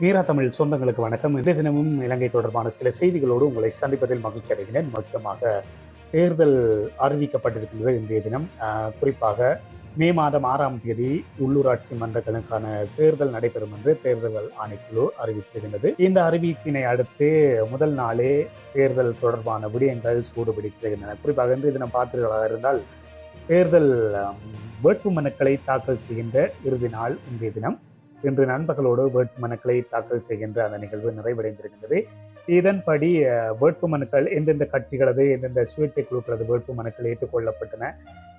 வீரா தமிழ் சொந்தங்களுக்கு வணக்கம். இன்றைய தினமும் இலங்கை தொடர்பான சில செய்திகளோடு உங்களை சந்திப்பதில் மகிழ்ச்சி அடைகிறேன். முக்கியமாக தேர்தல் அறிவிக்கப்பட்டிருக்கின்றது இன்றைய தினம். குறிப்பாக மே மாதம் 6ஆம் தேதி உள்ளூராட்சி மன்றங்களுக்கான தேர்தல் நடைபெறும் என்று தேர்தல் ஆணைக்குழு அறிவித்திருக்கின்றது. இந்த அறிவிப்பினை அடுத்து முதல் நாளே தேர்தல் தொடர்பான விடயங்கள் சூடுபிடித்திருக்கின்றன. குறிப்பாக இன்றைய தினம் பார்த்தீர்களாக இருந்தால் தேர்தல் வேட்பு மனுக்களை தாக்கல் செய்கின்ற இறுதி நாள் இன்றைய தினம். இன்று நண்பர்களோடு வேட்புமனுக்களை தாக்கல் செய்கின்ற அந்த நிகழ்வு நிறைவடைந்திருக்கின்றது. இதன்படி வேட்புமனுக்கள் எந்தெந்த கட்சிகளது எந்தெந்த சுயேட்சை குழுக்களது வேட்புமனுக்கள் ஏற்றுக்கொள்ளப்பட்டன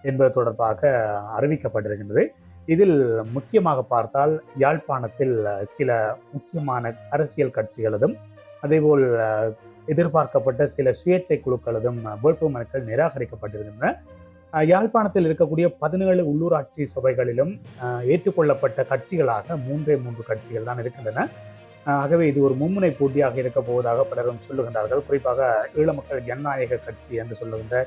என்பது தொடர்பாக அறிவிக்கப்பட்டிருக்கின்றது. இதில் முக்கியமாக பார்த்தால் யாழ்ப்பாணத்தில் சில முக்கியமான அரசியல் கட்சிகளதும் அதேபோல் எதிர்பார்க்கப்பட்ட சில சுயேட்சை குழுக்களதும் வேட்புமனுக்கள் நிராகரிக்கப்பட்டிருக்கின்றன. யாழ்ப்பாணத்தில் இருக்கக்கூடிய 17 உள்ளூராட்சி சபைகளிலும் ஏற்றுக்கொள்ளப்பட்ட கட்சிகளாக மூன்று கட்சிகள் தான் இருக்கின்றன. ஆகவே இது ஒரு மும்முனை போட்டியாக இருக்க போவதாக பலரும் சொல்லுகின்றார்கள். குறிப்பாக ஈழ மக்கள் ஜனநாயக கட்சி என்று சொல்லுகின்ற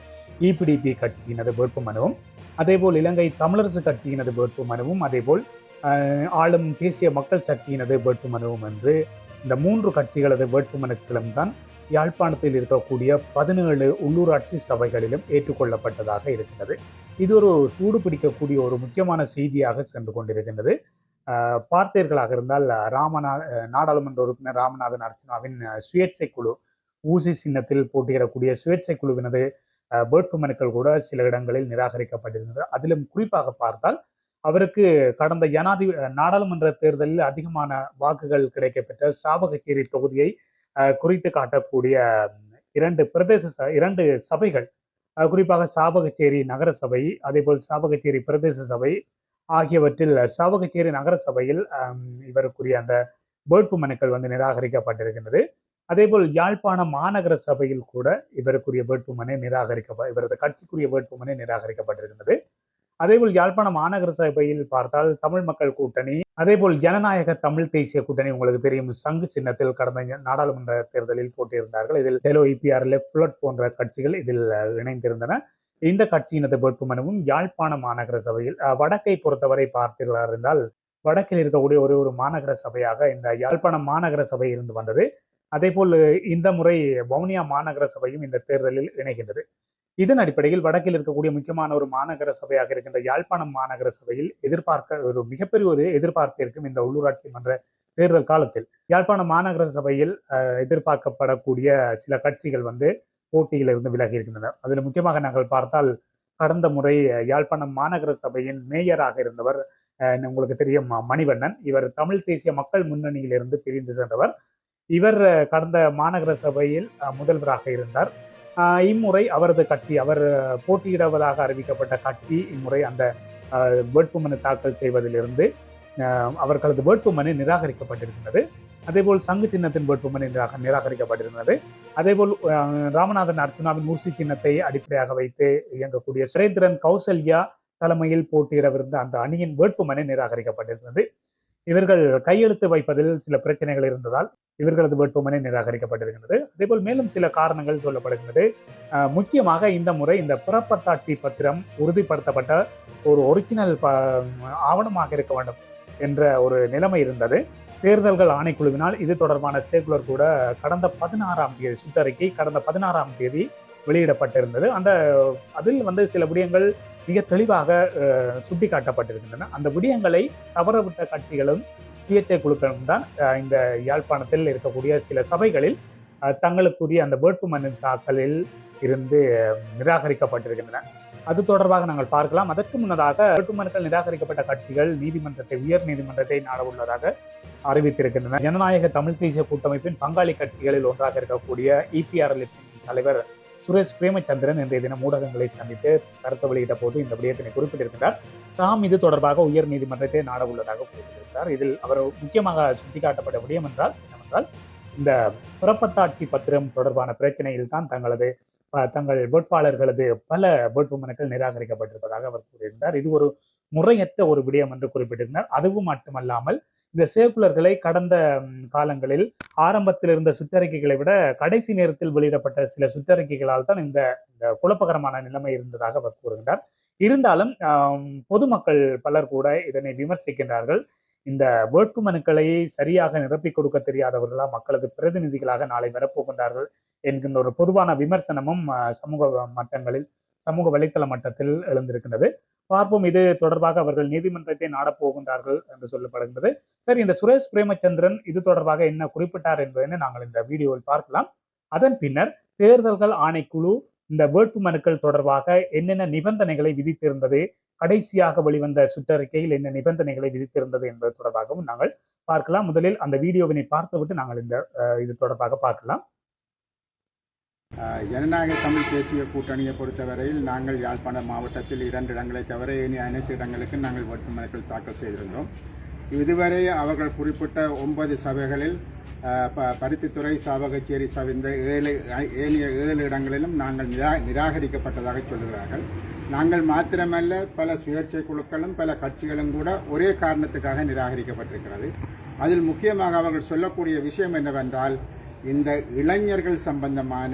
இபிடிபி கட்சியினது வேட்புமனுவும், அதேபோல் இலங்கை தமிழரசு கட்சியினது வேட்புமனுவும், அதேபோல் ஆளும் தேசிய மக்கள் சக்தியினது வேட்புமனுவும் என்று இந்த 3 கட்சிகளது வேட்புமனுக்களும் தான் யாழ்ப்பாணத்தில் இருக்கக்கூடிய 17 உள்ளூராட்சி சபைகளிலும் ஏற்றுக்கொள்ளப்பட்டதாக இருக்கிறது. இது ஒரு சூடு பிடிக்கக்கூடிய ஒரு முக்கியமான செய்தியாக சென்று கொண்டிருக்கின்றது. பார்த்தீர்களாக இருந்தால் நாடாளுமன்ற உறுப்பினர் ராமநாதன் அர்ச்சுனாவின் சுயேட்சை குழு ஊசி சின்னத்தில் போட்டியிடக்கூடிய சுயேட்சை குழுவினது வேட்புமனுக்கள் கூட சில இடங்களில் நிராகரிக்கப்பட்டிருந்தது. அதிலும் குறிப்பாக பார்த்தால் அவருக்கு கடந்த நாடாளுமன்ற தேர்தலில் அதிகமான வாக்குகள் கிடைக்கப்பெற்ற சாவகச்சேரி தொகுதியை குறித்து காட்டக்கூடிய இரண்டு சபைகள், குறிப்பாக சாவகச்சேரி நகர சபை, அதேபோல் சாவகச்சேரி பிரதேச சபை ஆகியவற்றில் சாவகச்சேரி நகர சபையில் இவருக்குரிய அந்த வேட்பு மனுக்கள் நிராகரிக்கப்பட்டிருக்கின்றது. அதேபோல் யாழ்ப்பாணம் மாநகர சபையில் கூட இவருக்குரிய வேட்புமனு இவரது கட்சிக்குரிய வேட்புமனு நிராகரிக்கப்பட்டிருக்கின்றது. அதேபோல் யாழ்ப்பாணம் மாநகர சபையில் பார்த்தால் தமிழ் மக்கள் கூட்டணி, அதேபோல் ஜனநாயக தமிழ் தேசிய கூட்டணி, உங்களுக்கு தெரியும், சங்கு சின்னத்தில் கடந்த நாடாளுமன்ற தேர்தலில் போட்டியிருந்தார்கள். இதில் டெலோ இபிஆர் லெப்ட் போன்ற கட்சிகள் இதில் இணைந்திருந்தன. இந்த கட்சியினது வேட்புமனுவும் யாழ்ப்பாணம் மாநகர சபையில், வடக்கை பொறுத்தவரை பார்த்தீர்களா இருந்தால் வடக்கில் இருக்கக்கூடிய ஒரு மாநகர சபையாக இந்த யாழ்ப்பாணம் மாநகர சபை இருந்து வந்தது. அதேபோல் இந்த முறை வவுனியா மாநகர சபையும் இந்த தேர்தலில் இணைகின்றது. இதன் அடிப்படையில் வடக்கில் இருக்கக்கூடிய முக்கியமான ஒரு மாநகர சபையாக இருக்கின்ற யாழ்ப்பாணம் மாநகர சபையில் ஒரு மிகப்பெரிய ஒரு எதிர்பார்ப்பு இருக்கும். இந்த உள்ளூராட்சி மன்ற தேர்தல் காலத்தில் யாழ்ப்பாணம் மாநகர சபையில் எதிர்பார்க்கப்படக்கூடிய சில கட்சிகள் போட்டியிலிருந்து விலகி இருக்கின்றனர். அதில் முக்கியமாக நாங்கள் பார்த்தால் கடந்த முறை யாழ்ப்பாணம் மாநகர சபையின் மேயராக இருந்தவர் உங்களுக்கு தெரியும், மணிவண்ணன். இவர் தமிழ் தேசிய மக்கள் முன்னணியிலிருந்து பிரிந்து சென்றவர். இவர் கடந்த மாநகர சபையில் முதல்வராக இருந்தார். இம்முறை அவரது கட்சி, அவர் போட்டியிடுவதாக அறிவிக்கப்பட்ட கட்சி இம்முறை அந்த வேட்புமனு தாக்கல் செய்வதிலிருந்து அவர்களது வேட்புமனு நிராகரிக்கப்பட்டிருக்கின்றது. அதேபோல் சங்கு சின்னத்தின் வேட்புமனு நிராகரிக்கப்பட்டிருந்தது. அதேபோல் ராமநாதன் அர்ச்சுனாவின் ஊசி சின்னத்தை அடிப்படையாக வைத்து இயங்கக்கூடிய சுரேந்திரன் கௌசல்யா தலைமையில் போட்டியிடவிருந்த அந்த அணியின் வேட்புமனு நிராகரிக்கப்பட்டிருந்தது. இவர்கள் கையெழுத்து வைப்பதில் சில பிரச்சனைகள் இருந்ததால் இவர்களது வேட்புமனு நிராகரிக்கப்பட்டிருக்கின்றது. அதேபோல் மேலும் சில காரணங்கள் சொல்லப்படுகின்றது. முக்கியமாக இந்த முறை இந்த பிறப்பத்தாட்சி பத்திரம் உறுதிப்படுத்தப்பட்ட ஒரு ஒரிஜினல் ஆவணமாக இருக்க வேண்டும் என்ற ஒரு நிலைமை இருந்தது. தேர்தல்கள் ஆணைக்குழுவினால் இது தொடர்பான சர்க்குலர் கூட கடந்த 16ஆம் தேதி சுற்றறிக்கை கடந்த 16ஆம் தேதி வெளியிடப்பட்டிருந்தது. அதில் சில விடயங்கள் மிக தெளிவாக சுட்டிக்காட்டப்பட்டிருக்கின்றன. அந்த விடயங்களை தவறவிட்ட கட்சிகளும் சுயேட்சை குழுக்களும் தான் இந்த யாழ்ப்பாணத்தில் இருக்கக்கூடிய சில சபைகளில் தங்களுக்குரிய அந்த வேட்புமனு தாக்கலில் இருந்து நிராகரிக்கப்பட்டிருக்கின்றன. அது தொடர்பாக நாங்கள் பார்க்கலாம். அதற்கு முன்னதாக வேட்புமனுக்கள் நிராகரிக்கப்பட்ட கட்சிகள் உயர் நீதிமன்றத்தை நாட உள்ளதாக அறிவித்திருக்கின்றன. ஜனநாயக தமிழ் தேசிய கூட்டமைப்பின் பங்காளி கட்சிகளில் ஒன்றாக இருக்கக்கூடிய இபிஆர் தலைவர் சுரேஷ் பிரேமச்சந்திரன் இன்றைய தினம் ஊடகங்களை சந்தித்து கருத்து வெளியிட்ட போது இந்த விடயத்தினை குறிப்பிட்டிருக்கிறார். தாம் இது தொடர்பாக உயர் நீதிமன்றத்தை நாட உள்ளதாக குறிப்பிட்டிருக்கிறார். இதில் அவர் முக்கியமாக சுட்டிக்காட்டப்பட்ட விடயம் என்னவென்றால் இந்த பிறப்பத்தாட்சி பத்திரம் தொடர்பான பிரச்சனையில் தான் தங்கள் வேட்பாளர்களது பல வேட்புமனுக்கள் நிராகரிக்கப்பட்டிருப்பதாக அவர் கூறியிருந்தார். இது ஒரு முறையற்ற ஒரு விடயம் என்று குறிப்பிட்டிருந்தார். அதுவும் மட்டுமல்லாமல் இந்த சர்க்குலர்களை கடந்த காலங்களில் ஆரம்பத்தில் இருந்த சுற்றறிக்கைகளை விட கடைசி நேரத்தில் வெளியிடப்பட்ட சில சுற்றறிக்கைகளால் தான் இந்த குழப்பகரமான நிலைமை இருந்ததாக அவர் கூறுகின்றார். இருந்தாலும் பொதுமக்கள் பலர் கூட இதனை விமர்சிக்கின்றார்கள். இந்த வேட்பு மனுக்களை சரியாக நிரப்பிக் கொடுக்க தெரியாதவர்களா மக்களது பிரதிநிதிகளாக நாளை வரப்போகின்றார்கள் என்கின்ற ஒரு பொதுவான விமர்சனமும் சமூக வலைத்தள மட்டத்தில் எழுந்திருக்கின்றது. பார்ப்போம் இது தொடர்பாக அவர்கள் நீதிமன்றத்தை நாடப்போகின்றார்கள் என்று சொல்லப்படுகின்றது. சரி, இந்த சுரேஷ் பிரேமச்சந்திரன் இது தொடர்பாக என்ன குறிப்பிட்டார் என்பதை நாங்கள் இந்த வீடியோவில் பார்க்கலாம். அதன் பின்னர் தேர்தல்கள் ஆணைக்குழு இந்த வேட்பு மனுக்கள் தொடர்பாக என்னென்ன நிபந்தனைகளை விதித்திருந்தது, கடைசியாக வெளிவந்த சுற்றறிக்கையில் என்ன நிபந்தனைகளை விதித்திருந்தது என்பது தொடர்பாகவும் நாங்கள் பார்க்கலாம். முதலில் அந்த வீடியோவினை பார்த்துவிட்டு நாங்கள் இந்த இது தொடர்பாக பார்க்கலாம். ஜனநாயக தமிழ் தேசிய கூட்டணியை பொறுத்தவரையில் நாங்கள் யாழ்ப்பாணம் மாவட்டத்தில் 2 இடங்களை தவிர அனைத்து இடங்களுக்கும் நாங்கள் வேட்புமனுக்கள் தாக்கல் செய்திருந்தோம். இதுவரை அவர்கள் குறிப்பிட்ட 9 சபைகளில் பருத்தித்துறை, சாவகச்சேரி சவிந்த 7 இடங்களிலும் நாங்கள் நிராகரிக்கப்பட்டதாக சொல்கிறார்கள். நாங்கள் மாத்திரமல்ல, பல சுயேட்சை குழுக்களும் பல கட்சிகளும் கூட ஒரே காரணத்துக்காக நிராகரிக்கப்பட்டிருக்கிறது. அதில் முக்கியமாக அவர்கள் சொல்லக்கூடிய விஷயம் என்னவென்றால், இந்த இளைஞர்கள் சம்பந்தமான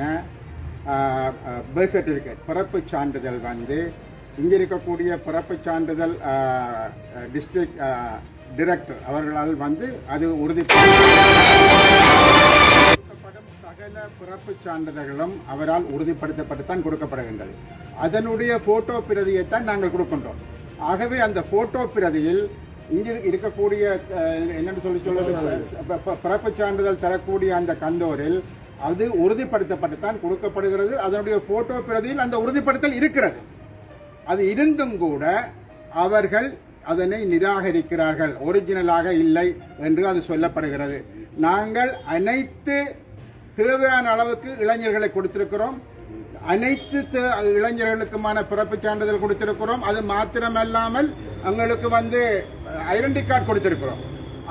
பர்த் சர்டிஃபிகேட் பிறப்பு சான்றிதழ் இங்கே இருக்கக்கூடிய பிறப்பு சான்றிதழ் டிஸ்ட்ரிக்ட் டைரக்டர் அவர்களால் அது உறுதிப்படுத்தப்படும் சகல பிறப்பு சான்றிதழ்களும் அவரால் உறுதிப்படுத்தப்பட்டுத்தான் கொடுக்கப்படுகின்றது. அதனுடைய போட்டோ பிரதியைத்தான் நாங்கள் கொடுக்கின்றோம். ஆகவே அந்த போட்டோ பிரதியில் இங்கே இருக்கக்கூடிய என்னென்னு சொல்லுவது பிறப்பு சான்றிதழ் தரக்கூடிய அந்த கந்தோரில் அது உறுதிப்படுத்தப்பட்டுத்தான் கொடுக்கப்படுகிறது. அதனுடைய போட்டோ பிரதியில் அந்த உறுதிப்படுத்தல் இருக்கிறது. அது இருந்தும் கூட அவர்கள் அதனை நிராகரிக்கிறார்கள், ஒரிஜினலாக இல்லை என்று அது சொல்லப்படுகிறது. நாங்கள் அனைத்து தேவையான அளவுக்கு இளைஞர்களை கொடுத்திருக்கிறோம், அனைத்து இளைஞர்களுக்குமான பிறப்பு சான்றிதழ் கொடுத்திருக்கிறோம். அது மாத்திரமல்லாமல் எங்களுக்கு ஐடென்டி கார்டு கொடுத்திருக்கிறோம்.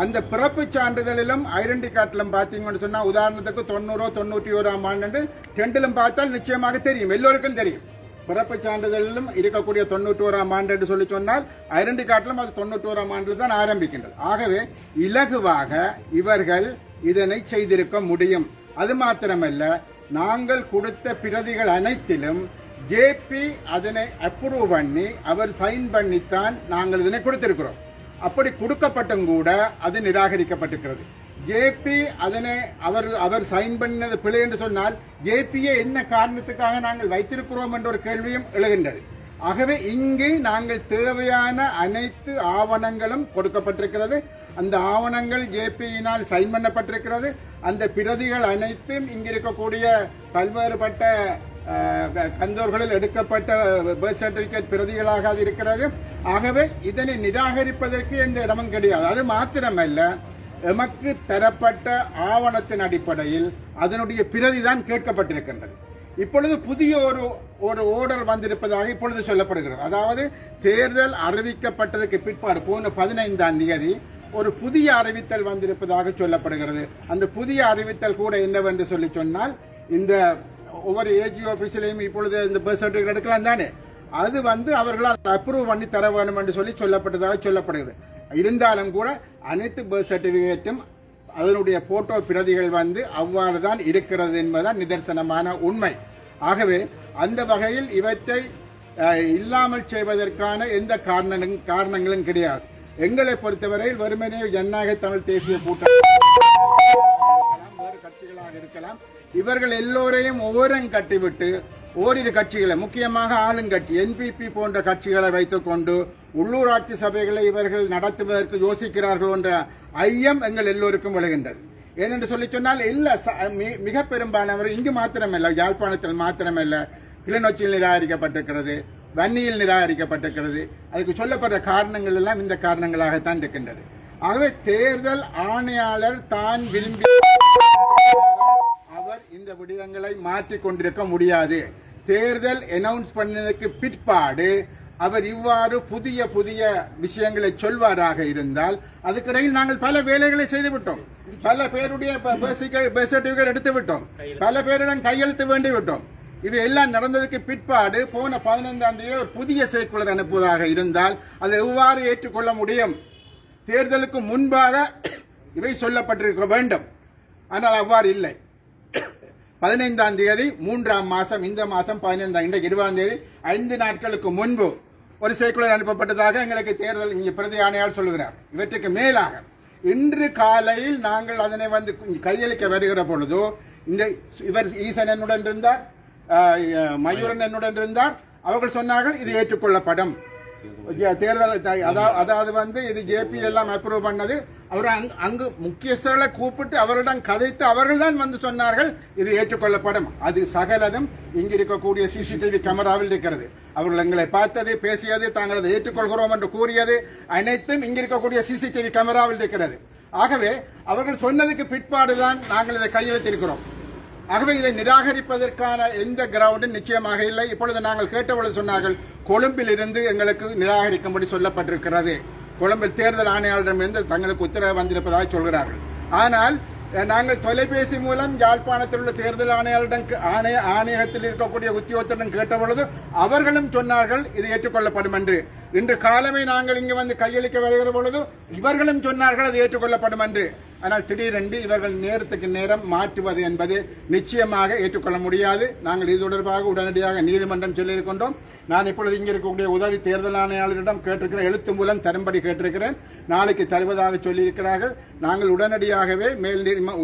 அந்த பிறப்பு சான்றிதழிலும் ஐடென்டி கார்டிலும் பார்த்தீங்கன்னு சொன்னா, உதாரணத்துக்கு 90 91 ஆண்டு 2லும் பார்த்தால் நிச்சயமாக தெரியும், எல்லோருக்கும் தெரியும். பிறப்பு சான்றிதழிலும் இருக்கக்கூடிய 91 ஆண்டு என்று சொல்லி சொன்னால், ஐடென்டி கார்டிலும் அது 91 ஆண்டில் தான் ஆரம்பிக்கின்றது. ஆகவே இலகுவாக இவர்கள் இதனை செய்திருக்க முடியும். அது மாத்திரமல்ல, நாங்கள் கொடுத்த பிரதிகள் அனைத்திலும் ஜேபி அதனை அப்ரூவ் பண்ணி அவர் சைன் பண்ணித்தான் நாங்கள் இதனை கொடுத்திருக்கிறோம். அப்படி கொடுக்கப்பட்டும் கூட அது நிராகரிக்கப்பட்டிருக்கிறது. ஜேபி அதனை அவர் சைன் பண்ணது பிழை என்று சொன்னால், ஜேபியை என்ன காரணத்துக்காக நாங்கள் வைத்திருக்கிறோம் என்ற ஒரு கேள்வியும் எழுகின்றது. ஆகவே இங்கே நாங்கள் தேவையான அனைத்து ஆவணங்களும் கொடுக்கப்பட்டிருக்கிறது. அந்த ஆவணங்கள் ஜேபியினால் சைன் பண்ணப்பட்டிருக்கிறது. அந்த பிரதிகள் அனைத்தும் இங்கு இருக்கக்கூடிய பல்வேறுபட்ட கந்தோர்களில் எடுக்கப்பட்ட பர்த் சர்டிபிகேட் பிரதிகளாக அது இருக்கிறது. ஆகவே இதனை நிராகரிப்பதற்கு எந்த இடமும் கிடையாது. அது மாத்திரமல்ல, எமக்கு தரப்பட்ட ஆவணத்தின் அடிப்படையில் அதனுடைய பிரதிதான் கேட்கப்பட்டிருக்கின்றது. இப்பொழுது புதிய ஒரு ஓர்டர் வந்திருப்பதாக இப்பொழுது சொல்லப்படுகிறது. அதாவது தேர்தல் அறிவிக்கப்பட்டதுக்கு பிற்பாடு போன 15ஆம் தேதி ஒரு புதிய அறிவித்தல் வந்திருப்பதாக சொல்லப்படுகிறது. அந்த புதிய அறிவித்தல் கூட என்னவென்று சொல்லி சொன்னால், இந்த ஒவ்வொரு ஏஜி ஆபீஸிலையும் இப்பொழுது இந்த பர்த் சர்டிபிகேட் எடுக்கலாம் தானே, அது அவர்களால் அப்ரூவ் பண்ணி தர வேண்டும் என்று சொல்லப்பட்டதாக சொல்லப்படுகிறது. இருந்தாலும் கூட அனைத்து பர்த் சர்டிபிகேட்டும் அதனுடைய போட்டோ பிரதிகள் அவ்வாறு தான் இருக்கிறது என்பதுதான் நிதர்சனமான உண்மை. ஆகவே அந்த வகையில் இவற்றை இல்லாமல் செய்வதற்கான எந்த காரணங்களும் கிடையாது. எங்களை பொறுத்தவரையில் வெறுமனே ஜனநாயக தமிழ் தேசிய கூட்டணி வேறு கட்சிகளாக இருக்கலாம், இவர்கள் எல்லோரையும் ஒவ்வொரு கட்டிவிட்டு ஓரிரு கட்சிகளை, முக்கியமாக ஆளுங்கட்சி என்பிபி போன்ற கட்சிகளை வைத்துக் கொண்டு உள்ளூராட்சி சபைகளை இவர்கள் நடத்துவதற்கு யோசிக்கிறார்கள் என்ற ஐயம் எங்கள் எல்லோருக்கும் விளைகின்றது. ஏனென்று சொல்லி சொன்னால், மிக பெரும்பாலானவர் இங்கு மாத்திரமல்ல, யாழ்ப்பாணத்தில் மாத்திரமல்ல, கிளிநொச்சியில் நிராகரிக்கப்பட்டிருக்கிறது, வன்னியில் நிராகரிக்கப்பட்டிருக்கிறது. அதுக்கு சொல்லப்படுற காரணங்கள் எல்லாம் இந்த காரணங்களாகத்தான் இருக்கின்றது. ஆகவே தேர்தல் ஆணையாளர் தான் விரும்பி அவர் இந்த விடயங்களை மாற்றிக் கொண்டிருக்க முடியாது. தேர்தல் அனௌன்ஸ் பண்ணதுக்கு பிற்பாடு அவர் இவ்வாறு புதிய புதிய விஷயங்களை சொல்வாராக இருந்தால், அதுக்கிடையில் நாங்கள் பல வேலைகளை செய்துவிட்டோம். பல பேருடைய பர்த் சர்டிபிகேட் எடுத்து விட்டோம், பல பேரிடம் கையெழுத்து வேண்டி விட்டோம். இவை எல்லாம் நடந்ததுக்கு பிற்பாடு போன 15ஆம் தேதி ஒரு புதிய சர்க்குலர் அனுப்புவதாக இருந்தால் அதை எவ்வாறு ஏற்றுக்கொள்ள முடியும்? தேர்தலுக்கு முன்பாக இவை சொல்லப்பட்டிருக்க வேண்டும். ஆனால் அவ்வாறு இல்லை. 15ஆம் தேதி 3ஆம் மாசம், இந்த மாசம் 15ஆம், இன்றைக்கு 20ஆம் தேதி, 5 நாட்களுக்கு முன்பு ஒரு சர்க்குலர் அனுப்பப்பட்டதாக எங்களுக்கு தேர்தல் இங்கே பிரதி ஆணையாளர் சொல்லுகிறார். இவற்றுக்கு மேலாக இன்று காலையில் நாங்கள் அதனை வந்து கையளிக்க வருகிற பொழுதோ இவர் ஈசன் என்னுடன் இருந்தார், மயூரன் என்னுடன் இருந்தார். அவர்கள் சொன்னார்கள் இது ஏற்றுக்கொள்ளப்படும் தேர்தல், அதாவது வந்து இது ஜேபி எல்லாம் அப்ரூவ் பண்ணது. அவர் அங்கு முக்கியஸ்தர்களை கூப்பிட்டு அவரிடம் கதைத்து அவர்கள் தான் வந்து சொன்னார்கள் இது ஏற்றுக்கொள்ளப்படும். அது சகலதும் இங்கு இருக்கக்கூடிய சிசிடிவி கேமராவில் இருக்கிறது. அவர்கள் எங்களை பார்த்தது, பேசியது, தாங்கள் அதை ஏற்றுக்கொள்கிறோம் என்று கூறியது அனைத்தும் இங்கு இருக்கக்கூடிய சிசிடிவி கேமராவில் இருக்கிறது. ஆகவே அவர்கள் சொன்னதுக்கு பிற்பாடுதான் நாங்கள் இதை கையெழுத்திருக்கிறோம். ஆகவே இதை நிராகரிப்பதற்கான எந்த கிரவுண்டும் நிச்சயமாக இல்லை. இப்பொழுது நாங்கள் கேட்டபொழுது சொன்னார்கள் கொழும்பில் இருந்து எங்களுக்கு நிராகரிக்கும்படி சொல்லப்பட்டிருக்கிறது. கொழும்பில் தேர்தல் ஆணையாளரிடமிருந்து தங்களுக்கு உத்தரவு வந்திருப்பதாக சொல்கிறார்கள். ஆனால் நாங்கள் தொலைபேசி மூலம் யாழ்ப்பாணத்தில் உள்ள தேர்தல் ஆணையகத்தில் இருக்கக்கூடிய உத்தியோகத்திடம் கேட்டபொழுது அவர்களும் சொன்னார்கள் இது ஏற்றுக்கொள்ளப்படும் என்று. இன்று காலமே நாங்கள் இங்கு வந்து கையளிக்க வருகிற பொழுது இவர்களும் சொன்னார்கள் அது ஏற்றுக்கொள்ளப்படும் என்று. ஆனால் திடீரென்று இவர்கள் நேரத்துக்கு நேரம் மாற்றுவது என்பது நிச்சயமாக ஏற்றுக்கொள்ள முடியாது. நாங்கள் இது தொடர்பாக உடனடியாக நீதிமன்றம் சொல்லியிருக்கின்றோம். நான் இப்பொழுது இங்கே இருக்கக்கூடிய உதவி தேர்தல் ஆணையாளரிடம் கேட்டிருக்கிறேன், எழுத்து மூலம் தரும்படி கேட்டிருக்கிறேன். நாளைக்கு தருவதாக சொல்லியிருக்கிறார்கள். நாங்கள் உடனடியாகவே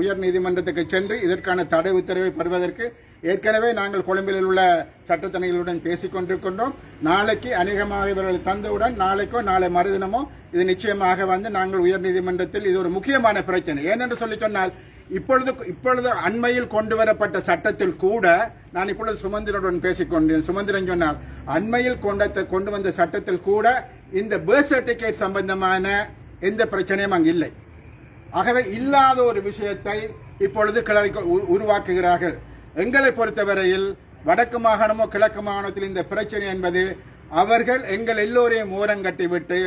உயர் நீதிமன்றத்துக்கு சென்று இதற்கான தடை உத்தரவை பெறுவதற்கு ஏற்கனவே நாங்கள் கொழும்பில் உள்ள சட்டத்தணிகளுடன் பேசிக் கொண்டிருக்கின்றோம். நாளைக்கு அநேகமாக இவர்கள் தந்தவுடன் நாளைக்கோ நாளை மறுதினமோ இது நிச்சயமாக வந்து நாங்கள் உயர் நீதிமன்றத்தில் இது ஒரு முக்கியமான பிரச்சனை. ஏனென்று சொல்லி சொன்னால் இப்பொழுது அண்மையில் கொண்டு வரப்பட்ட சட்டத்தில் கூட நான் இப்பொழுது சுமந்திரனுடன் பேசிக்கொண்டேன். சுமந்திரன் சொன்னார் அண்மையில் கொண்டு வந்த சட்டத்தில் கூட இந்த பர்த் சர்டிபிகேட் சம்பந்தமான எந்த பிரச்சனையும் அங்கு இல்லை. ஆகவே இல்லாத ஒரு விஷயத்தை இப்பொழுது உருவாக்குகிறார்கள். எங்களை பொறுத்தவரையில் வடக்கு மாகாணமோ கிழக்கு மாகாணத்தில் இந்த பிரச்சனை என்பது அவர்கள் எங்கள் எல்லோரையும் ஓரங்கட்டிவிட்டு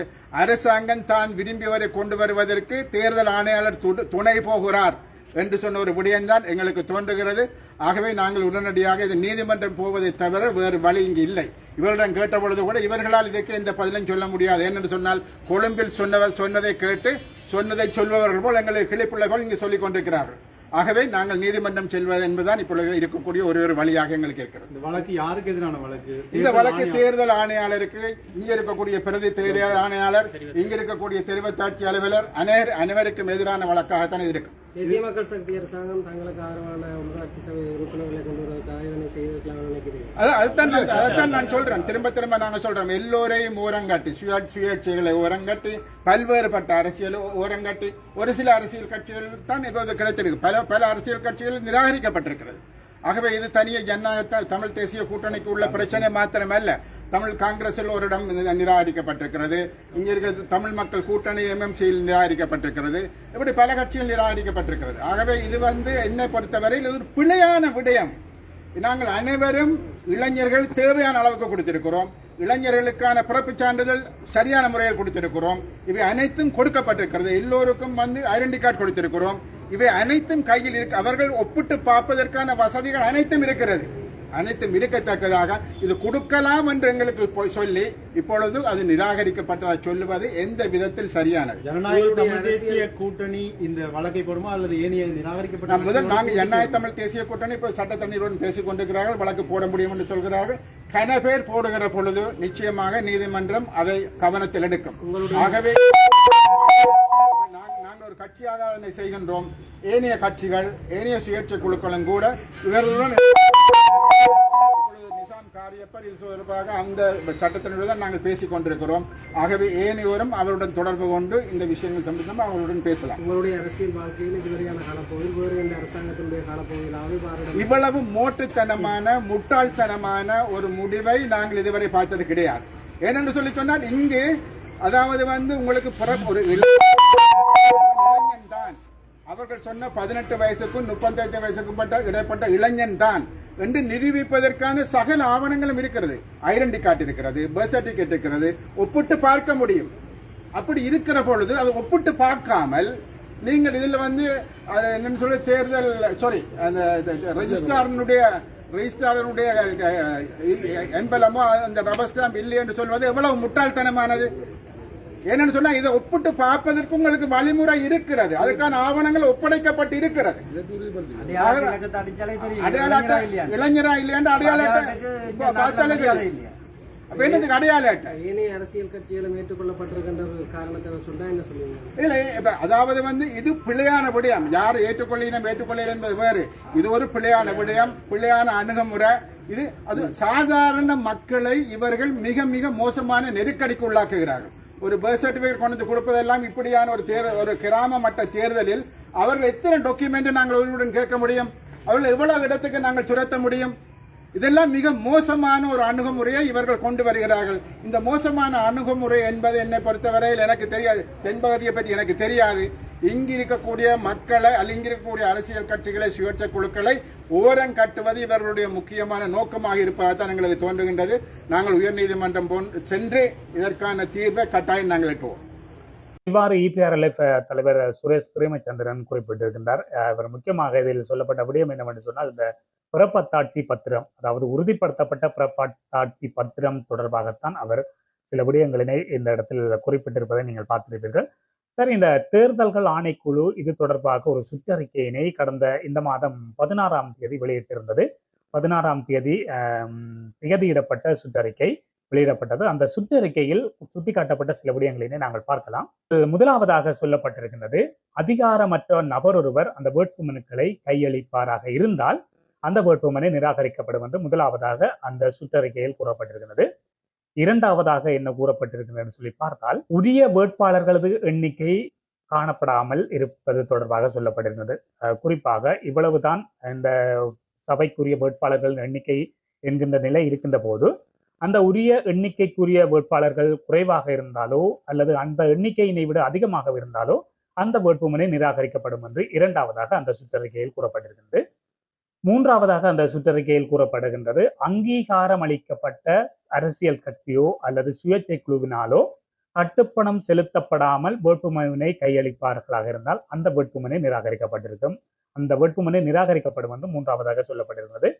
அரசாங்கம் தான் விரும்பியவரை கொண்டு வருவதற்கு தேர்தல் ஆணையாளர் துணை போகிறார் என்று சொன்ன ஒரு விடயம்தான் எங்களுக்கு தோன்றுகிறது. ஆகவே நாங்கள் உடனடியாக இது நீதிமன்றம் போவதை தவிர வேறு வழி இங்கு இல்லை. இவரிடம் கேட்ட பொழுது கூட இவர்களால் இதற்கு எந்த பதிலும் சொல்ல முடியாது. ஏனென்று சொன்னால் கொழும்பில் சொன்னதை கேட்டு சொன்னதை சொல்பவர்கள் போல் எங்களை கிளிப்புள்ள போல் இங்கு சொல்லிக் கொண்டிருக்கிறார்கள். ஆகவே நாங்கள் நீதிமன்றம் செல்வது என்பதுதான் இப்பொழுது இருக்கக்கூடிய ஒரு வழியாக எங்களுக்கு இருக்கிறது. இந்த வழக்கு யாருக்கு எதிரான வழக்கு? இந்த வழக்கு தேர்தல் ஆணையாளருக்கு, இங்க இருக்கக்கூடிய பிரதி தேர்தல் ஆணையாளர், இங்க இருக்கக்கூடிய தெரிவத்தாட்சி அலுவலர் அனைவருக்கும் எதிரான வழக்காகத்தான் இது இருக்கும். தேசிய மக்கள் சக்தி அரசாங்கம் தங்களுக்கு ஆதரவான உள்ளாட்சி சபை உறுப்பினர்களை கொண்டு வருவதற்காக இதனை செய்திருக்கலாம் நினைக்கிறீங்க? அதைத்தான் நான் சொல்றேன், திரும்ப நாங்க சொல்றோம். எல்லோரையும் ஓரங்கட்டி சுயேட்சைகளை ஓரங்கட்டி பல்வேறுபட்ட அரசியல் ஓரங்கட்டி ஒரு சில அரசியல் கட்சிகள் தான் இப்போது கிடைத்திருக்கு. பல அரசியல் கட்சிகள் நிராகரிக்கப்பட்டிருக்கிறது. ஆகவே இது தனியே ஜனநாயக தமிழ் தேசிய கூட்டணிக்கு உள்ள பிரச்சனை மாத்திரமல்ல. தமிழ் காங்கிரஸில் ஒரு இடம் நிராகரிக்கப்பட்டிருக்கிறது. இங்க இருக்கிற தமிழ் மக்கள் கூட்டணி MMCயில் நிராகரிக்கப்பட்டிருக்கிறது. இப்படி பல கட்சிகள் நிராகரிக்கப்பட்டிருக்கிறது. ஆகவே இது வந்து என்னை பொறுத்தவரையில் இது ஒரு பிழையான விடயம். நாங்கள் அனைவரும் இளைஞர்கள் தேவையான அளவுக்கு கொடுத்திருக்கிறோம். இளைஞர்களுக்கான பிறப்பு சான்றிதழ் சரியான முறையில் கொடுத்திருக்கிறோம். இவை அனைத்தும் கொடுக்கப்பட்டிருக்கிறது. எல்லோருக்கும் வந்து ஐடென்டி கார்டு கொடுத்திருக்கிறோம். இவை அனைத்தும் கையில் இருக்கு. அவர்கள் ஒப்பிட்டு பார்ப்பதற்கான வசதிகள் அனைத்தும் இருக்கிறது. அனைத்தும் இருக்கத்தக்கதாக இது கொடுக்கலாம் என்று எங்களுக்கு சொல்லி இப்பொழுது அது நிராகரிக்கப்பட்டதாக சொல்லுவது எந்த விதத்தில் சரியானது? ஜனநாயக தமிழ் தேசிய கூட்டணி இந்த வழக்கை போடுமா அல்லது ஏனைய நிராகரிக்கப்பட்ட முதல் நாங்கள் ஜனநாயக தமிழ் தேசிய கூட்டணி இப்போ சட்டத்தண்ணீருடன் பேசிக் கொண்டிருக்கிறார்கள். வழக்கு போட முடியும் என்று சொல்கிறார்கள். கன பேர் போடுகிற பொழுது நிச்சயமாக நீதிமன்றம் அதை கவனத்தில் எடுக்கும். ஆகவே நாங்கள் ஒரு கட்சியாக அதனை செய்கின்றோம். ஏனைய கட்சிகள், ஏனைய சுயேட்சை குழுக்களும் கூட இவர்களுடன் நிசாம் காரியப்பர் இது தொடர்பாக அந்த சட்டத்தினுடன் தான் நாங்கள் பேசிக் கொண்டிருக்கிறோம். ஆகவே ஏனையோரும் அவருடன் தொடர்பு கொண்டு இந்த விஷயங்கள் சம்பந்தமாக அவருடன் பேசலாம். உங்களுடைய அரசியல் வாழ்க்கையில் இதுவரையான காலப்பகுதியில் வேறு இந்த அரசாங்கத்தினுடைய காலப்பகுதியில் இவ்வளவு மோட்டுத்தனமான முட்டாள்தனமான ஒரு முடிவை நாங்கள் இதுவரை பார்த்தது கிடையாது. ஏனென்று சொல்லி சொன்னால் இங்கு அதாவது வந்து உங்களுக்கு ஒரு இளைஞன் தான், அவர்கள் சொன்ன 18 வயசுக்கும் 35 வயசுக்கும் இடைப்பட்ட இளைஞன் தான் என்று நிரூபிப்பதற்கான சகல ஆவணங்களும் இருக்கிறது. ஐடென்டி கார்டு இருக்கிறது, பர்த் சர்டிபிகேட் இருக்கிறது, ஒப்பிட்டு பார்க்க முடியும். அப்படி இருக்கிற பொழுது அதை ஒப்பிட்டு பார்க்காமல் நீங்கள் இதில் வந்து என்னன்னு சொல்லி தேர்தல் அந்த ரெஜிஸ்ட்ராரனுடைய எம்பலமோ அந்த ரப்பர் ஸ்டாம்ப் இல்லை என்று சொல்வது எவ்வளவு முட்டாள்தனமானது. ஏன்னு சொன்னா இதை ஒப்பிட்டு பார்ப்பதற்கு உங்களுக்கு வழிமுறை இருக்கிறது. அதுக்கான ஆவணங்கள் ஒப்படைக்கப்பட்டு இருக்கிறது. இளைஞரா இல்லையா அடையாள பார்த்தாலே தெரியும். அப்ப என்னதுக்கு அடையாள அட்டை? ஏனைய அரசியல் கட்சிகளும் ஏற்றுக்கொள்ளப்பட்டிருக்கின்ற ஒரு காரணத்தை சொன்னா என்ன சொல்லுவீங்க? இல்லை, இப்ப அதாவது இது பிழையான விடயம். யார் ஏற்றுக்கொள்ளினம் ஏற்றுக்கொள்ள என்பது வேறு. இது ஒரு பிழையான விடயம், பிழையான அணுகுமுறை. அது சாதாரண மக்களை இவர்கள் மிக மிக மோசமான நெருக்கடிக்கு உள்ளாக்குகிறார்கள். ஒரு பர்த் சர்டிபிகேட் கொண்டு வந்து கொடுப்பதெல்லாம் இப்படியான ஒரு கிராம மட்ட தேர்தலில் அவர்கள் எத்தனை டாக்குமெண்ட் நாங்கள் ஒருவருடன் கேட்க முடியும்? அவர்கள் எவ்வளவு இடத்துக்கு நாங்கள் துரத்த முடியும்? இதெல்லாம் மிக மோசமான ஒரு அணுகுமுறையை இவர்கள் கொண்டு வருகிறார்கள். இந்த மோசமான அணுகுமுறை என்பது என்னை பொறுத்தவரையில் எனக்கு தெரியாது. தென்பகுதியை பற்றி எனக்கு தெரியாது. இங்கு இருக்கக்கூடிய மக்களை இங்கு இருக்கக்கூடிய அரசியல் கட்சிகளை சுயேட்சை குழுக்களை ஓரம் கட்டுவது இவர்களுடைய முக்கியமான நோக்கமாக இருப்பதாகத்தான் எங்களுக்கு தோன்றுகின்றது. நாங்கள் உயர்நீதிமன்றம் சென்று இதற்கான தீர்வை கட்டாயம் நாங்கள் எட்டுவோம். இவ்வாறு இபிஆர்எல்எஃப் தலைவர் சுரேஷ் பிரேமச்சந்திரன் குறிப்பிட்டிருக்கின்றார். இவர் முக்கியமாக இதில் சொல்லப்பட்ட விடயம் என்னவென்று சொன்னால், இந்த பிறப்பத்தாட்சி பத்திரம், அதாவது உறுதிப்படுத்தப்பட்ட பிறப்பத்தாட்சி பத்திரம் தொடர்பாகத்தான் அவர் சில விடயங்களினை இந்த இடத்தில் குறிப்பிட்டிருப்பதை நீங்கள் பார்த்திருப்பீர்கள். சரி, இந்த தேர்தல்கள் ஆணைக்குழு இது தொடர்பாக ஒரு சுற்றறிக்கையினை கடந்த இந்த மாதம் 16ஆம் தேதி வெளியிட்டிருந்தது. 16ஆம் தேதி திகதியிடப்பட்ட சுற்றறிக்கை வெளியிடப்பட்டது. அந்த சுற்றறிக்கையில் சுட்டிக்காட்டப்பட்ட சில விடயங்களினை நாங்கள் பார்க்கலாம். முதலாவதாக சொல்லப்பட்டிருக்கின்றது, அதிகாரமற்ற நபர் ஒருவர் அந்த வேட்புமனுக்களை கையளிப்பாராக இருந்தால் அந்த வேட்புமனு நிராகரிக்கப்படும் என்று முதலாவதாக அந்த சுற்றறிக்கையில் கூறப்பட்டிருக்கிறது. இரண்டாவதாக என்ன கூறப்பட்டிருக்கிறது சொல்லி பார்த்தால், உரிய வேட்பாளர்களது எண்ணிக்கை காணப்படாமல் இருப்பது தொடர்பாக சொல்லப்பட்டிருக்கிறது. குறிப்பாக இவ்வளவுதான் இந்த சபைக்குரிய வேட்பாளர்கள் எண்ணிக்கை என்கின்ற நிலை இருக்கின்ற போது, அந்த உரிய எண்ணிக்கைக்குரிய வேட்பாளர்கள் குறைவாக இருந்தாலோ அல்லது அந்த எண்ணிக்கையினை விட அதிகமாக இருந்தாலோ அந்த வேட்புமனு நிராகரிக்கப்படும் என்று இரண்டாவதாக அந்த சுற்றறிக்கையில் கூறப்பட்டிருக்கிறது. மூன்றாவதாக அந்த சுற்றறிக்கையில் கூறப்படுகின்றது, அங்கீகாரம் அளிக்கப்பட்ட அரசியல் கட்சியோ அல்லது சுயேட்சை குழுவினாலோ கட்டுப்பணம் செலுத்தப்படாமல் வேட்புமனுவினை கையளிப்பார்களாக இருந்தால் அந்த வேட்புமனு நிராகரிக்கப்பட்டிருக்கும். அந்த வேட்புமனு நிராகரிக்கப்படும் என்று மூன்றாவதாக சொல்லப்பட்டிருக்கிறது.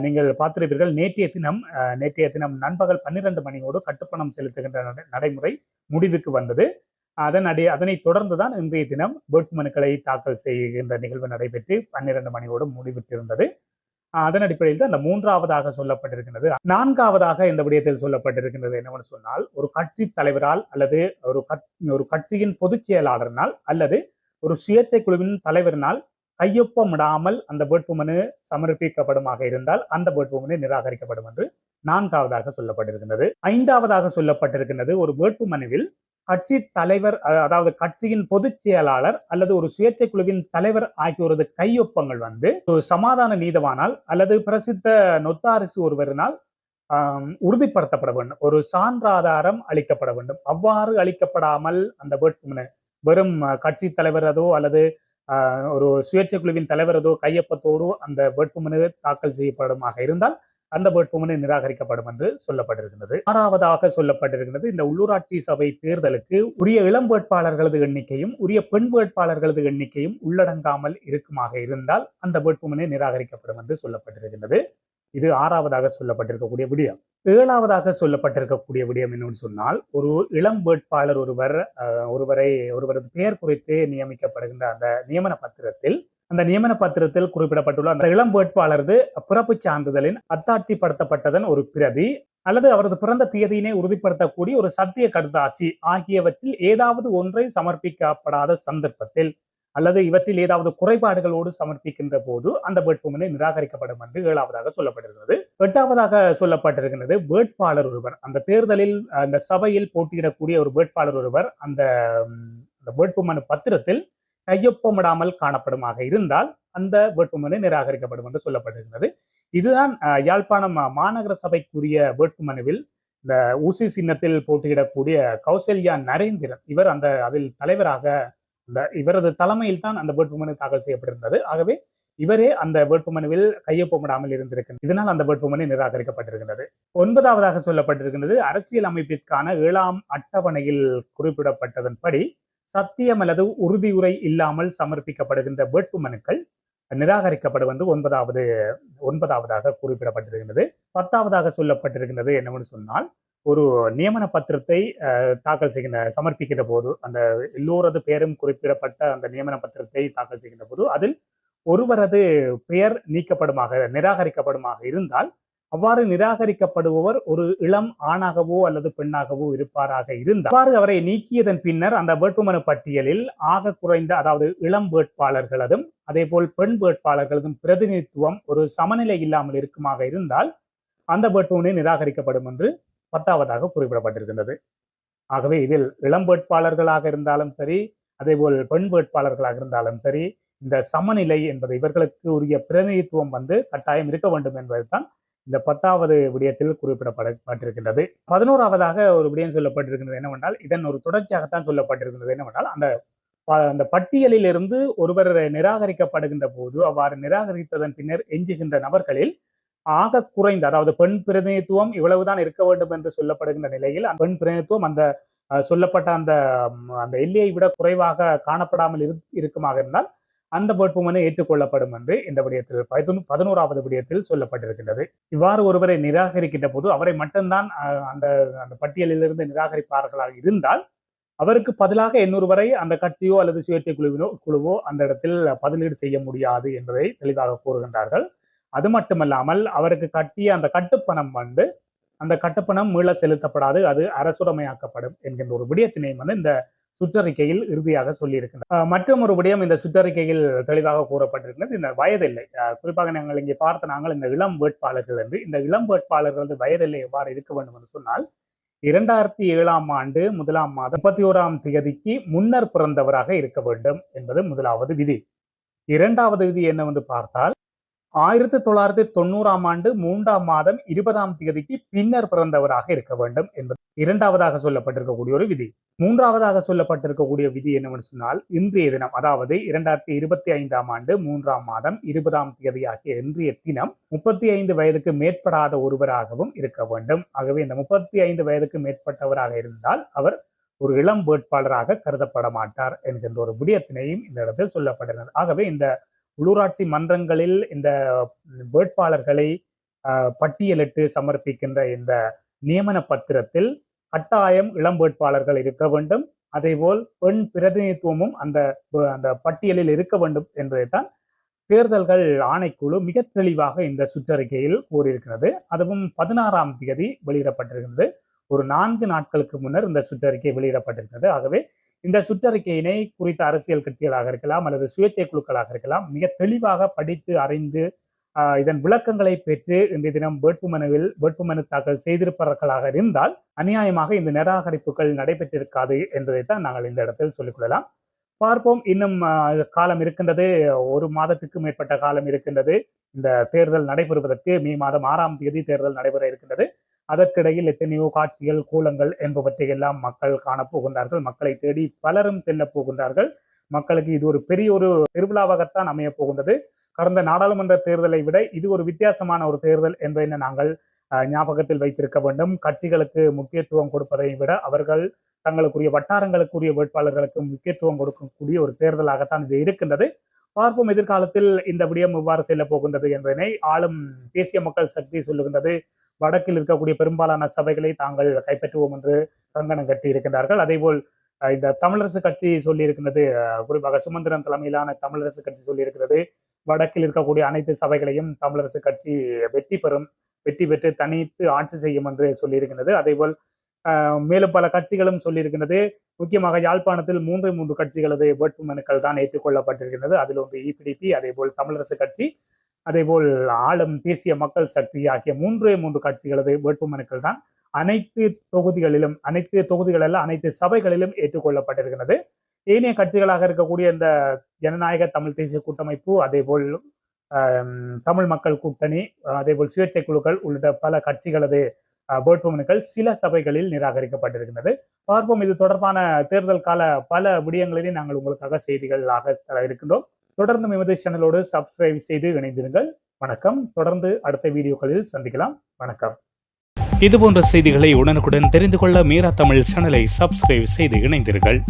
நீங்கள் பார்த்திருப்பீர்கள், நேற்றைய தினம் நண்பகல் 12 மணியோடு கட்டுப்பணம் செலுத்துகின்ற நடைமுறை முடிவுக்கு வந்தது. அதனை தொடர்ந்துதான் இன்றைய தினம் வேட்புமனுக்களை தாக்கல் செய்கின்ற நிகழ்வு நடைபெற்று 12 மணியோடு முடிவிட்டிருந்தது. அதன் அடிப்படையில் தான் அந்த மூன்றாவதாக சொல்லப்பட்டிருக்கின்றது. நான்காவதாக இந்த விடயத்தில் சொல்லப்பட்டிருக்கின்றது என்னவென்று சொன்னால், ஒரு கட்சி தலைவரால் அல்லது ஒரு கட்சியின் பொதுச் செயலாளரினால் அல்லது ஒரு சுயேட்சை குழுவின் தலைவரினால் கையொப்பமிடாமல் அந்த வேட்புமனு சமர்ப்பிக்கப்படுமாக இருந்தால் அந்த வேட்புமனு நிராகரிக்கப்படும் என்று நான்காவதாக சொல்லப்பட்டிருக்கின்றது. ஐந்தாவதாக சொல்லப்பட்டிருக்கின்றது, ஒரு வேட்புமனுவில் கட்சி தலைவர், அதாவது கட்சியின் பொதுச் செயலாளர் அல்லது ஒரு சுயேட்சை குழுவின் தலைவர் ஆகியோரது கையொப்பங்கள் ஒரு சமாதான நீதவானால் அல்லது பிரசித்த நொத்தாரிசு ஒருவரினால் உறுதிப்படுத்தப்பட வேண்டும், ஒரு சான்றாதாரம் அளிக்கப்பட வேண்டும். அவ்வாறு அளிக்கப்படாமல் அந்த வேட்புமனு வெறும் கட்சி தலைவரதோ அல்லது ஒரு சுயேட்சை குழுவின் தலைவரதோ கையொப்பத்தோடு அந்த வேட்புமனு தாக்கல் செய்யப்படுமாக இருந்தால் அந்த வேட்புமனு நிராகரிக்கப்படும் என்று சொல்லப்பட்டிருக்கிறது. ஆறாவதாக சொல்லப்பட்டிருக்கிறது, இந்த உள்ளூராட்சி சபை தேர்தலுக்கு உரிய இளம் வேட்பாளர்களது எண்ணிக்கையும் உரிய பெண் வேட்பாளர்களது எண்ணிக்கையும் உள்ளடங்காமல் இருக்குமாக இருந்தால் அந்த வேட்புமனு நிராகரிக்கப்படும் என்று சொல்லப்பட்டிருக்கிறது. இது ஆறாவதாக சொல்லப்பட்டிருக்கக்கூடிய விடயம். ஏழாவதாக சொல்லப்பட்டிருக்கக்கூடிய விடயம் என்னன்னு சொன்னால், ஒரு இளம் வேட்பாளர் ஒருவரது பெயர் குறித்து நியமிக்கப்படுகின்ற அந்த நியமன பத்திரத்தில் குறிப்பிடப்பட்டுள்ள அந்த இளம் வேட்பாளரது பிறப்பு சான்றிதழின் அத்தாட்சிப்படுத்தப்பட்டதன் ஒரு பிரதி அல்லது அவரது பிறந்த தேதியினை உறுதிப்படுத்தக்கூடிய ஒரு சத்திய கடுதாசி ஆகியவற்றில் ஏதாவது ஒன்றை சமர்ப்பிக்கப்படாத சந்தர்ப்பத்தில் அல்லது இவற்றில் ஏதாவது குறைபாடுகளோடு சமர்ப்பிக்கின்ற போது அந்த வேட்புமனு நிராகரிக்கப்படும் என்று ஏழாவதாக சொல்லப்பட்டிருக்கிறது. எட்டாவதாக சொல்லப்பட்டிருக்கிறது, வேட்பாளர் ஒருவர் அந்த தேர்தலில் அந்த சபையில் போட்டியிடக்கூடிய ஒரு வேட்பாளர் ஒருவர் அந்த வேட்புமனு பத்திரத்தில் கையொப்பமிடாமல் காணப்படுமாக இருந்தால் அந்த வேட்புமனு நிராகரிக்கப்படும் என்று சொல்லப்பட்டிருக்கிறது. இதுதான் யாழ்ப்பாணம் மாநகர சபைக்குரிய வேட்புமனுவில் இந்த ஊசி சின்னத்தில் போட்டியிடக்கூடிய கௌசல்யா நரேந்திரன் இவர் அதில் தலைவராக இவரது தலைமையில் தான் அந்த வேட்புமனு தாக்கல் செய்யப்பட்டிருந்தது. ஆகவே இவரே அந்த வேட்புமனுவில் கையொப்பமிடாமல் இருந்திருக்கிறது. இதனால் அந்த வேட்புமனு நிராகரிக்கப்பட்டிருக்கிறது. ஒன்பதாவதாக சொல்லப்பட்டிருக்கிறது, அரசியல் அமைப்பிற்கான 7ஆம் அட்டவணையில் குறிப்பிடப்பட்டதன்படி சத்தியம் அல்லது உறுதியுரை இல்லாமல் சமர்ப்பிக்கப்படுகின்ற வேட்புமனுக்கள் நிராகரிக்கப்படும் என்று ஒன்பதாவதாக குறிப்பிடப்பட்டிருக்கிறது. 10ஆவதாக சொல்லப்பட்டிருக்கிறது என்னவென்று சொன்னால், ஒரு நியமன பத்திரத்தை சமர்ப்பிக்கின்ற போது அந்த எல்லோரது பெயரும் குறிப்பிடப்பட்ட அந்த நியமன பத்திரத்தை தாக்கல் செய்கின்ற போது அதில் ஒருவரது பெயர் நிராகரிக்கப்படுமாக இருந்தால் அவ்வாறு நிராகரிக்கப்படுபவர் ஒரு இளம் ஆணாகவோ அல்லது பெண்ணாகவோ இருப்பாராக இருந்தால் அவ்வாறு அவரை நீக்கியதன் பின்னர் அந்த வேட்புமனு பட்டியலில் ஆக குறைந்த, அதாவது இளம் வேட்பாளர்களதும் அதே போல் பெண் வேட்பாளர்களதும் பிரதிநிதித்துவம் ஒரு சமநிலை இல்லாமல் இருக்குமாக இருந்தால் அந்த வேட்புமனு நிராகரிக்கப்படும் என்று 10ஆவதாக குறிப்பிடப்பட்டிருக்கின்றது. ஆகவே இதில் இளம் வேட்பாளர்களாக இருந்தாலும் சரி, அதே போல் பெண் வேட்பாளர்களாக இருந்தாலும் சரி, இந்த சமநிலை என்பது இவர்களுக்கு உரிய பிரதிநிதித்துவம் கட்டாயம் இருக்க வேண்டும் என்பதுதான் இந்த 10வது விடயத்தில் குறிப்பிடப்பட்டிருக்கின்றது. 11ஆவதாக ஒரு விடயம் சொல்லப்பட்டிருக்கின்றது என்னவென்றால், இதன் ஒரு தொடர்ச்சியாகத்தான் சொல்லப்பட்டிருக்கின்றது என்னவென்றால், அந்த பட்டியலில் இருந்து ஒருவர் நிராகரிக்கப்படுகின்ற போது அவ்வாறு நிராகரித்ததன் பின்னர் எஞ்சுகின்ற நபர்களில் ஆக குறைந்த, அதாவது பெண் பிரதிநிதித்துவம் இவ்வளவுதான் இருக்க வேண்டும் என்று சொல்லப்படுகின்ற நிலையில் பெண் பிரதிநிதித்துவம் அந்த சொல்லப்பட்ட அந்த எல்லையை விட குறைவாக காணப்படாமல் இருக்குமாக இருந்தால் அந்த வேட்புமனு ஏற்றுக்கொள்ளப்படும் என்று இந்த விடயத்தில் 11வது விடயத்தில் சொல்லப்பட்டிருக்கின்றது. இவ்வாறு ஒருவரை நிராகரிக்கின்ற போது அவரை மட்டும்தான் அந்த பட்டியலிலிருந்து நிராகரிப்பார்களாக இருந்தால் அவருக்கு பதிலாக இன்னொருவரை அந்த கட்சியோ அல்லது சுயேட்சை குழுவோ அந்த இடத்தில் பதிலீடு செய்ய முடியாது என்பதை தெளிவாக கூறுகின்றார்கள். அது மட்டுமல்லாமல் அவருக்கு கட்டிய அந்த கட்டுப்பணம் அந்த கட்டுப்பணம் மீள செலுத்தப்படாது, அது அரசுடைமையாக்கப்படும் என்கின்ற ஒரு விடயத்தினையும் இந்த சுற்றறிக்கையில் இறுதியாக சொல்லியிருக்கின்றனர். மற்றும் ஒரு விடயம் இந்த சுற்றறிக்கையில் தெளிவாக கூறப்பட்டிருக்கிறது, இந்த வயதில்லை. குறிப்பாக நாங்கள் இங்கே நாங்கள் இந்த இளம் வேட்பாளர்கள் என்று, இந்த இளம் வேட்பாளர்களது வயதில்லை எவ்வாறு இருக்க வேண்டும் என்று சொன்னால் 2007ஆம் ஆண்டு 1ஆம் மாதம் 31ஆம் தேதிக்கு முன்னர் பிறந்தவராக இருக்க வேண்டும் என்பது முதலாவது விதி. 2வது விதி என்னவென்று பார்த்தால் 1990ஆம் ஆண்டு 3ஆம் மாதம் 20ஆம் தேதிக்கு பின்னர் பிறந்தவராக இருக்க வேண்டும் என்பது 2வதாக சொல்லப்பட்டிருக்கக்கூடிய ஒரு விதி. 3வதாக சொல்லப்பட்டிருக்கக்கூடிய விதி என்னவென்று சொன்னால், இன்றைய தினம், அதாவது 2025ஆம் ஆண்டு 3ஆம் மாதம் 20ஆம் தேதி ஆகிய இன்றைய தினம் 35 வயதுக்கு மேற்படாத ஒருவராகவும் இருக்க வேண்டும். ஆகவே இந்த 35 வயதுக்கு மேற்பட்டவராக இருந்தால் அவர் ஒரு இளம் வேட்பாளராக கருதப்பட மாட்டார் என்கின்ற ஒரு விடயத்தினையும் இந்த இடத்தில் சொல்லப்பட்டிருந்தது. ஆகவே இந்த உள்ளூராட்சி மன்றங்களில் இந்த வேட்பாளர்களை பட்டியலிட்டு சமர்ப்பிக்கின்ற இந்த நியமன பத்திரத்தில் கட்டாயம் இளம் வேட்பாளர்கள் இருக்க வேண்டும், அதேபோல் பெண் பிரதிநிதித்துவமும் அந்த பட்டியலில் இருக்க வேண்டும் என்பதைத்தான் தேர்தல்கள் ஆணைக்குழு மிக தெளிவாக இந்த சுற்றறிக்கையில் கூறியிருக்கிறது. அதுவும் 16ஆம் தேதி வெளியிடப்பட்டிருக்கிறது. ஒரு 4 நாட்களுக்கு முன்னர் இந்த சுற்றறிக்கை வெளியிடப்பட்டிருக்கிறது. ஆகவே இந்த சுற்றறிக்கையினை குறித்த அரசியல் கட்சிகளாக இருக்கலாம் அல்லது சுயேட்சை குழுக்களாக இருக்கலாம் மிக தெளிவாக படித்து அறிந்து இதன் விளக்கங்களை பெற்று இன்றைய தினம் வேட்புமனு தாக்கல் செய்திருப்பவர்களாக இருந்தால் அநியாயமாக இந்த நிராகரிப்புகள் நடைபெற்றிருக்காது என்பதைத்தான் நாங்கள் இந்த இடத்தில் சொல்லிக்கொள்ளலாம். பார்ப்போம், இன்னும் காலம் இருக்கின்றது, 1 மாதத்துக்கு மேற்பட்ட காலம் இருக்கின்றது இந்த தேர்தல் நடைபெறுவதற்கு. மே மாதம் 6ஆம் தேதி தேர்தல் நடைபெற இருக்கின்றது. அதற்கிடையில் எத்தனையோ காட்சிகள், கூலங்கள் என்பவற்றை எல்லாம் மக்கள் காணப்போகின்றார்கள். மக்களை தேடி பலரும் செல்ல போகின்றார்கள். மக்களுக்கு இது ஒரு பெரிய ஒரு திருவிழாவாகத்தான் அமைய போகின்றது. கடந்த நாடாளுமன்ற தேர்தலை விட இது ஒரு வித்தியாசமான ஒரு தேர்தல் என்பதை நாங்கள் ஞாபகத்தில் வைத்திருக்க வேண்டும். கட்சிகளுக்கு முக்கியத்துவம் கொடுப்பதை விட அவர்கள் தங்களுக்குரிய வட்டாரங்களுக்குரிய வேட்பாளர்களுக்கு முக்கியத்துவம் கொடுக்கக்கூடிய ஒரு தேர்தலாகத்தான் இது இருக்கின்றது. பார்ப்போம் எதிர்காலத்தில் இந்த விடயம் எவ்வாறு செல்ல போகின்றது என்பதனை. ஆளும் தேசிய மக்கள் சக்தி சொல்லுகின்றது, வடக்கில் இருக்கக்கூடிய பெரும்பாலான சபைகளை தாங்கள் கைப்பற்றுவோம் என்று கங்கணம் கட்டி இருக்கின்றார்கள். அதேபோல் இந்த தமிழரசு கட்சி சொல்லியிருக்கின்றது, குறிப்பாக சுமந்திரன் தலைமையிலான தமிழரசு கட்சி சொல்லியிருக்கிறது, வடக்கில் இருக்கக்கூடிய அனைத்து சபைகளையும் தமிழரசு கட்சி வெற்றி பெற்று தனித்து ஆட்சி செய்யும் என்று சொல்லியிருக்கின்றது. அதேபோல் மேலும் பல கட்சிகளும் சொல்லியிருக்கின்றது. முக்கியமாக யாழ்ப்பாணத்தில் 3 கட்சிகளது வேட்புமனுக்கள் தான் ஏற்றுக்கொள்ளப்பட்டிருக்கின்றது. அதில் ஒன்று EPDP, அதேபோல் தமிழரசு கட்சி, அதேபோல் ஆளும் தேசிய மக்கள் சக்தி ஆகிய 3 கட்சிகளது வேட்புமனுக்கள் தான் அனைத்து தொகுதிகளில் அனைத்து சபைகளிலும் ஏற்றுக்கொள்ளப்பட்டிருக்கிறது. ஏனைய கட்சிகளாக இருக்கக்கூடிய இந்த ஜனநாயக தமிழ் தேசிய கூட்டமைப்பு, அதேபோல் தமிழ் மக்கள் கூட்டணி, அதேபோல் சுயேட்சை குழுக்கள் உள்ளிட்ட பல கட்சிகளது வேட்புமனுக்கள் சில சபைகளில் நிராகரிக்கப்பட்டிருக்கின்றது. பார்ப்போம், இது தொடர்பான தேர்தல் கால பல விடயங்களிலே நாங்கள் உங்களுக்காக செய்திகளாக தர இருக்கின்றோம். தொடர்ந்து எமது சேனலோடு சப்ஸ்கிரைப் செய்து இணைந்திருங்கள். வணக்கம். தொடர்ந்து அடுத்த வீடியோக்களில் சந்திக்கலாம். வணக்கம். இதுபோன்ற செய்திகளை உடனுக்குடன் தெரிந்து கொள்ள மீரா தமிழ் சேனலை சப்ஸ்கிரைப் செய்து இணைந்தீர்கள்.